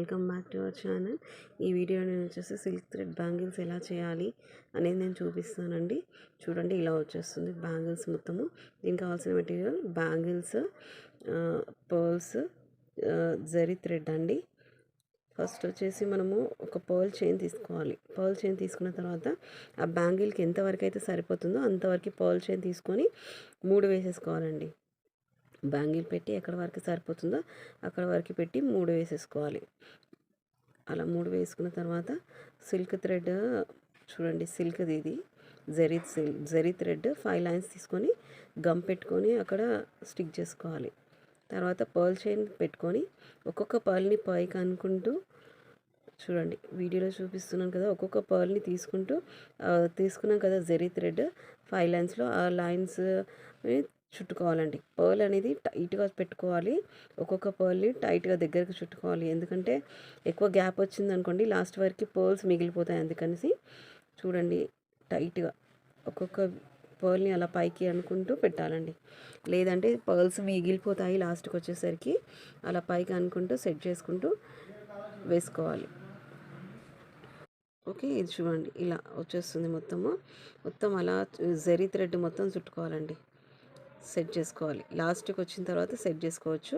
Welcome back to our channel. ఈ video నేను వచ్చేసి సిల్క్ థ్రెడ్ బ్యాంగిల్స్ ఎలా చేయాలి అనేది నేను చూపిస్తానండి. చూడండి, ఇలా వచ్చేస్తుంది బ్యాంగిల్స్ మొత్తము. దీనికి కావాల్సిన material bangles, pearls, zari thread అండి. ఫస్ట్ వచ్చేసి మనము ఒక పర్ల్ చైన్ తీసుకోవాలి. పర్ల్ చైన్ తీసుకున్న తర్వాత ఆ బ్యాంగిల్కి ఎంతవరకు అయితే సరిపోతుందో అంతవరకు పర్ల్ చైన్ తీసుకొని 3 వేసేసుకోవాలండి. బ్యాంగిల్ పెట్టి ఎక్కడ వరకు సరిపోతుందో అక్కడ వరకు పెట్టి 3 వేసేసుకోవాలి. అలా 3 వేసుకున్న తర్వాత సిల్క్ థ్రెడ్ చూడండి, సిల్క్ది ఇది జరీ థ్రెడ్ 5 లైన్స్ తీసుకొని గమ్ పెట్టుకొని అక్కడ స్టిక్ చేసుకోవాలి. తర్వాత పర్ల్ చైన్ పెట్టుకొని ఒక్కొక్క పర్ల్ని పైకి అనుకుంటూ చూడండి, వీడియోలో చూపిస్తున్నాను కదా, ఒక్కొక్క పర్ల్ని తీసుకున్నాం కదా జరీ థ్రెడ్ 5 లైన్స్లో ఆ లైన్స్ చుట్టుకోవాలండి. పర్ల్ అనేది టైట్గా పెట్టుకోవాలి. ఒక్కొక్క పర్ల్ని టైట్గా దగ్గరకు చుట్టుకోవాలి. ఎందుకంటే ఎక్కువ గ్యాప్ వచ్చింది అనుకోండి, లాస్ట్ వరకు పర్ల్స్ మిగిలిపోతాయి. అందుకనేసి చూడండి, టైట్గా ఒక్కొక్క పర్ల్ని అలా పైకి అనుకుంటూ పెట్టాలండి. లేదంటే పర్ల్స్ మిగిలిపోతాయి లాస్ట్కి వచ్చేసరికి. అలా పైకి అనుకుంటూ సెట్ చేసుకుంటూ వేసుకోవాలి. ఓకే, ఇది చూడండి, ఇలా వచ్చేస్తుంది మొత్తం అలా జరీ థ్రెడ్ మొత్తం చుట్టుకోవాలండి. సెట్ చేసుకోవాలి. లాస్ట్కి వచ్చిన తర్వాత సెట్ చేసుకోవచ్చు.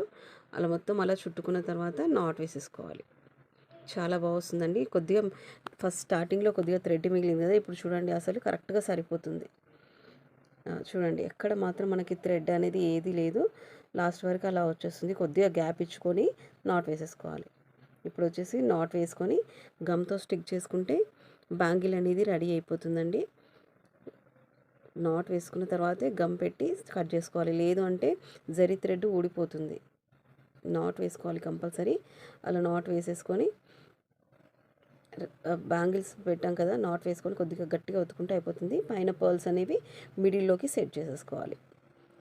అలా మొత్తం అలా చుట్టుకున్న తర్వాత నాట్ వేసేసుకోవాలి. చాలా బాగుంటుందండి. కొద్దిగా ఫస్ట్ స్టార్టింగ్లో కొద్దిగా థ్రెడ్ మిగిలింది కదా, ఇప్పుడు చూడండి అసలు కరెక్ట్గా సరిపోతుంది. చూడండి, ఎక్కడ మాత్రం మనకి థ్రెడ్ అనేది ఏది లేదు. లాస్ట్ వరకు అలా వచ్చేస్తుంది. కొద్దిగా గ్యాప్ ఇచ్చుకొని నాట్ వేసేసుకోవాలి. ఇప్పుడు వచ్చేసి నాట్ వేసుకొని గమ్తో స్టిక్ చేసుకుంటే బ్యాంగిల్ అనేది రెడీ అయిపోతుందండి. నాట్ వేసుకున్న తర్వాతే గమ్ పెట్టి కట్ చేసుకోవాలి. లేదు అంటే జరీ థ్రెడ్ ఊడిపోతుంది. నాట్ వేసుకోవాలి కంపల్సరీ. అలా నాట్ వేసేసుకొని బ్యాంగిల్స్ పెట్టాం కదా, నాట్ వేసుకొని కొద్దిగా గట్టిగా ఒత్తుకుంటే అయిపోతుంది. పైన పర్ల్స్ అనేవి మిడిల్లోకి సెట్ చేసేసుకోవాలి.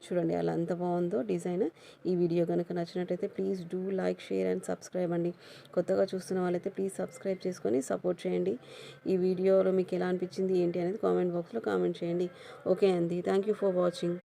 చూడండి అలా ఎంత బాగుందో డిజైన్. ఈ వీడియో కనుక నచ్చినట్టయితే please do like, share and subscribe అండి. కొత్తగా చూస్తున్న వాళ్ళైతే ప్లీజ్ సబ్స్క్రైబ్ చేసుకొని సపోర్ట్ చేయండి. ఈ వీడియోలో మీకు ఎలా అనిపించింది ఏంటి అనేది కామెంట్ బాక్స్లో కామెంట్ చేయండి. ఓకే అండి, థ్యాంక్ యూ ఫర్ వాచింగ్.